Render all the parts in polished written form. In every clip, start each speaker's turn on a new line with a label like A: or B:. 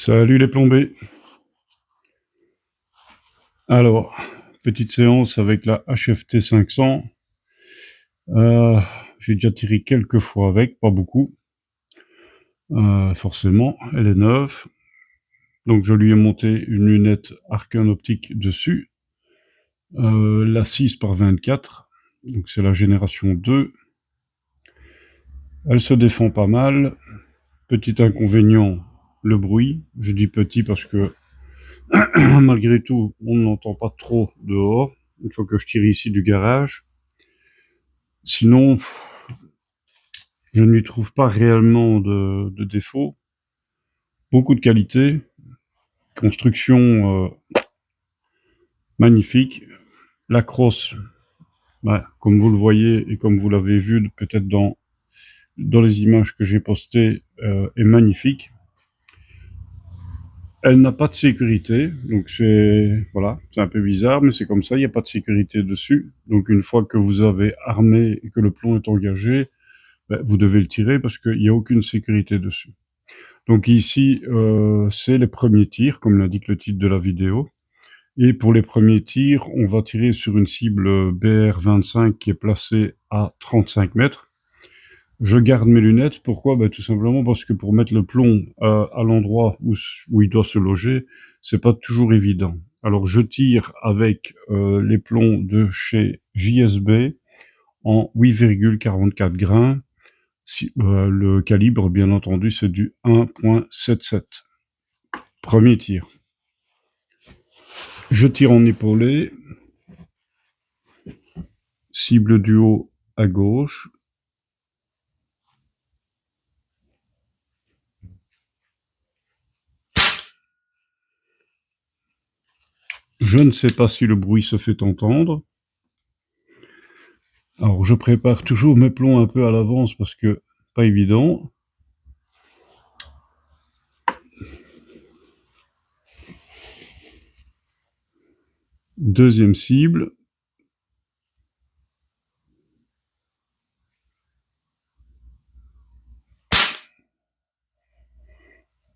A: Salut les plombés. Alors, petite séance avec la HFT 500. J'ai déjà tiré quelques fois avec, pas beaucoup. Forcément, elle est neuve. Donc je lui ai monté une lunette Arken optique dessus. La 6 par 24. Donc c'est la génération 2. Elle se défend pas mal. Petit inconvénient, le bruit. Je dis petit parce que malgré tout, on n'entend pas trop dehors. Une fois que je tire ici du garage. Sinon, je ne lui trouve pas réellement de défaut. Beaucoup de qualité. Construction magnifique. La crosse, comme vous le voyez et comme vous l'avez vu peut-être dans les images que j'ai postées, est magnifique. Elle n'a pas de sécurité, donc c'est un peu bizarre, mais c'est comme ça, il n'y a pas de sécurité dessus. Donc une fois que vous avez armé et que le plomb est engagé, vous devez le tirer parce qu'il n'y a aucune sécurité dessus. Donc ici, c'est les premiers tirs, comme l'indique le titre de la vidéo. Et pour les premiers tirs, on va tirer sur une cible BR25 qui est placée à 35 mètres. Je garde mes lunettes. Pourquoi ? Tout simplement parce que pour mettre le plomb à l'endroit où il doit se loger, c'est pas toujours évident. Alors je tire avec les plombs de chez JSB en 8,44 grains. Le calibre, bien entendu, c'est du 1.77. Premier tir. Je tire en épaulé. Cible du haut à gauche. Je ne sais pas si le bruit se fait entendre. Alors je prépare toujours mes plombs un peu à l'avance parce que pas évident. Deuxième cible.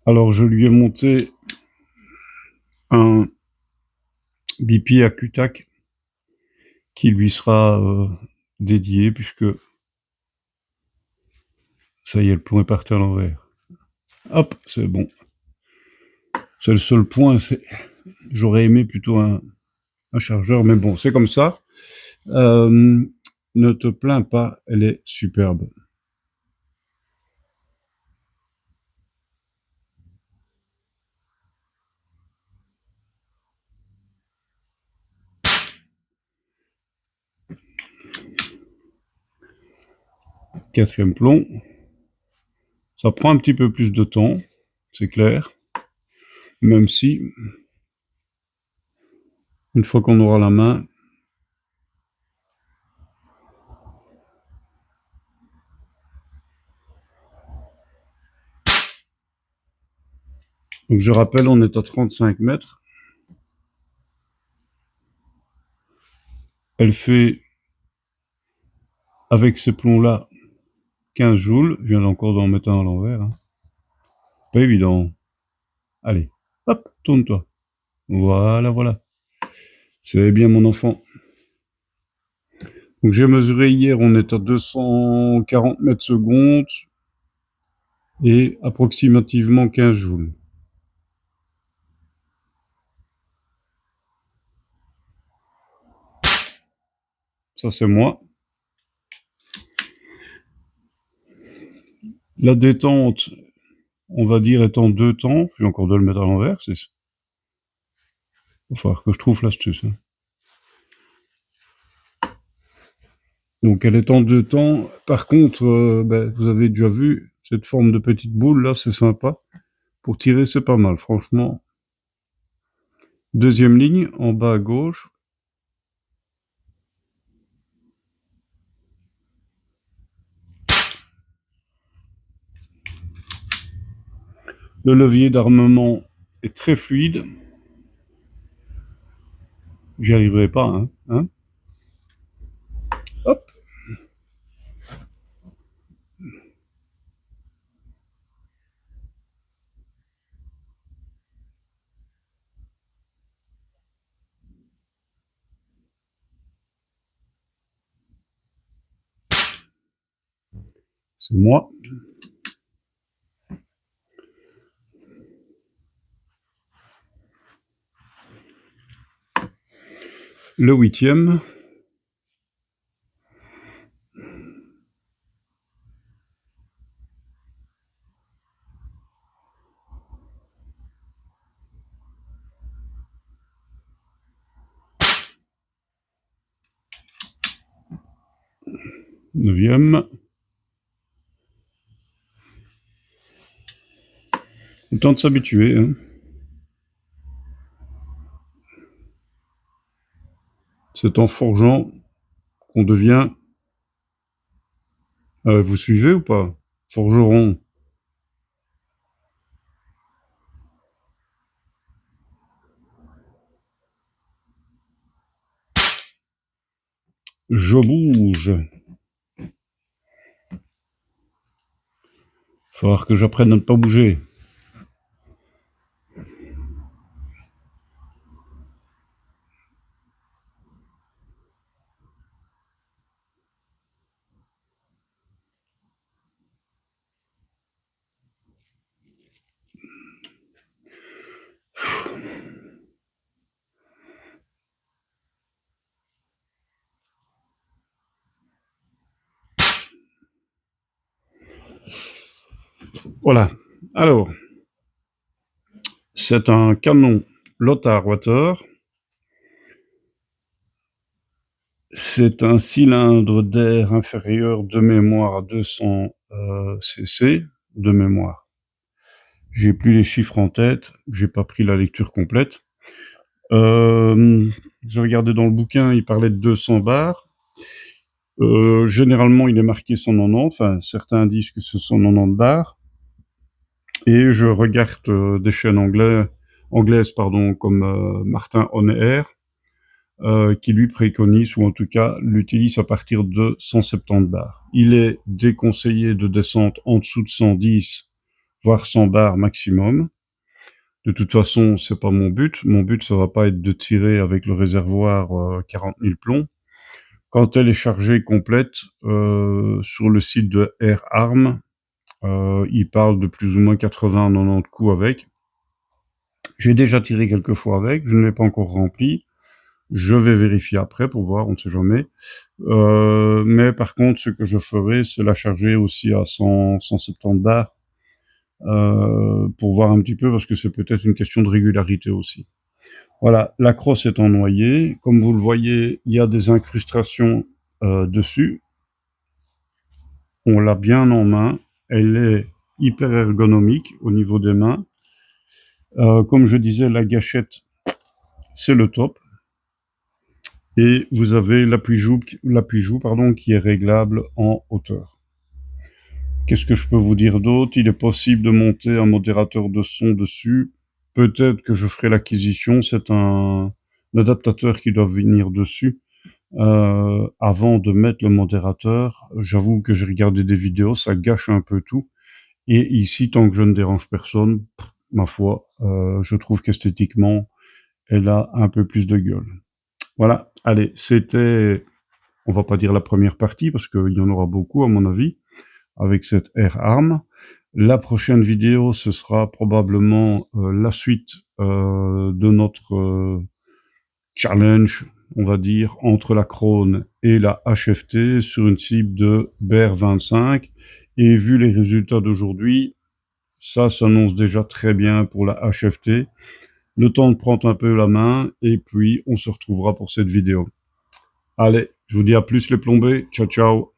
A: Alors je lui ai monté un bipi à Cutac qui lui sera dédié puisque ça y est, le plomb est parti à l'envers. Hop, c'est bon. C'est le seul point, j'aurais aimé plutôt un chargeur, mais bon, c'est comme ça. Ne te plains pas, elle est superbe. Quatrième plomb. Ça prend un petit peu plus de temps, c'est clair. Même si, une fois qu'on aura la main, donc je rappelle, on est à 35 mètres. Elle fait, avec ces plombs-là, 15 joules. Je viens encore d'en mettre un à l'envers. Hein. Pas évident. Allez, hop, tourne-toi. Voilà, voilà. C'est bien mon enfant. Donc j'ai mesuré hier, on est à 240 mètres secondes et approximativement 15 joules. Ça c'est moi. La détente, on va dire, est en 2 temps. Je vais encore de le mettre à l'envers. Il va falloir que je trouve l'astuce. Hein. Donc elle est en 2 temps. Par contre, vous avez déjà vu, cette forme de petite boule là, c'est sympa. Pour tirer, c'est pas mal, franchement. Deuxième ligne, en bas à gauche. Le levier d'armement est très fluide. J'y arriverai pas, hein. Hop. C'est moi. Le 8e. Neuvième. Le temps de s'habituer, hein. C'est en forgeant qu'on devient... vous suivez ou pas? Forgeron. Je bouge. Il va falloir que j'apprenne à ne pas bouger. Voilà. Alors, c'est un canon Lothar Water. C'est un cylindre d'air inférieur de mémoire à 200 cc de mémoire. J'ai plus les chiffres en tête, j'ai pas pris la lecture complète. J'ai regardé dans le bouquin, il parlait de 200 bars. Généralement, il est marqué 190, enfin, certains disent que ce sont 90 bars. Et je regarde des chaînes anglaises, comme Martin On Air, qui lui préconise, ou en tout cas l'utilise à partir de 170 bars. Il est déconseillé de descendre en dessous de 110, voire 100 bars maximum. De toute façon, c'est pas mon but. Mon but, ça va pas être de tirer avec le réservoir 40 000 plombs. Quand elle est chargée complète, sur le site de Air Arm, il parle de plus ou moins 80-90 coups avec. J'ai déjà tiré quelques fois avec, je ne l'ai pas encore rempli. Je vais vérifier après pour voir, on ne sait jamais. Mais par contre, ce que je ferai, c'est la charger aussi à 170 bars, pour voir un petit peu, parce que c'est peut-être une question de régularité aussi. Voilà, la crosse est en noyer. Comme vous le voyez, il y a des incrustations dessus. On l'a bien en main. Elle est hyper ergonomique au niveau des mains. Comme je disais, la gâchette, c'est le top. Et vous avez l'appui-joue, qui est réglable en hauteur. Qu'est-ce que je peux vous dire d'autre? Il est possible de monter un modérateur de son dessus. Peut-être que je ferai l'acquisition. C'est un adaptateur qui doit venir dessus. Avant de mettre le modérateur, j'avoue que j'ai regardé des vidéos, ça gâche un peu tout. Et ici, tant que je ne dérange personne, ma foi, je trouve qu'esthétiquement, elle a un peu plus de gueule. Voilà, allez, c'était, on va pas dire la première partie, parce qu'il y en aura beaucoup à mon avis, avec cette Air Arm. La prochaine vidéo, ce sera probablement la suite de notre challenge, on va dire, entre la Krone et la HFT sur une cible de BER 25. Et vu les résultats d'aujourd'hui, ça s'annonce déjà très bien pour la HFT. Le temps de prendre un peu la main et puis on se retrouvera pour cette vidéo. Allez, je vous dis à plus les plombés. Ciao, ciao.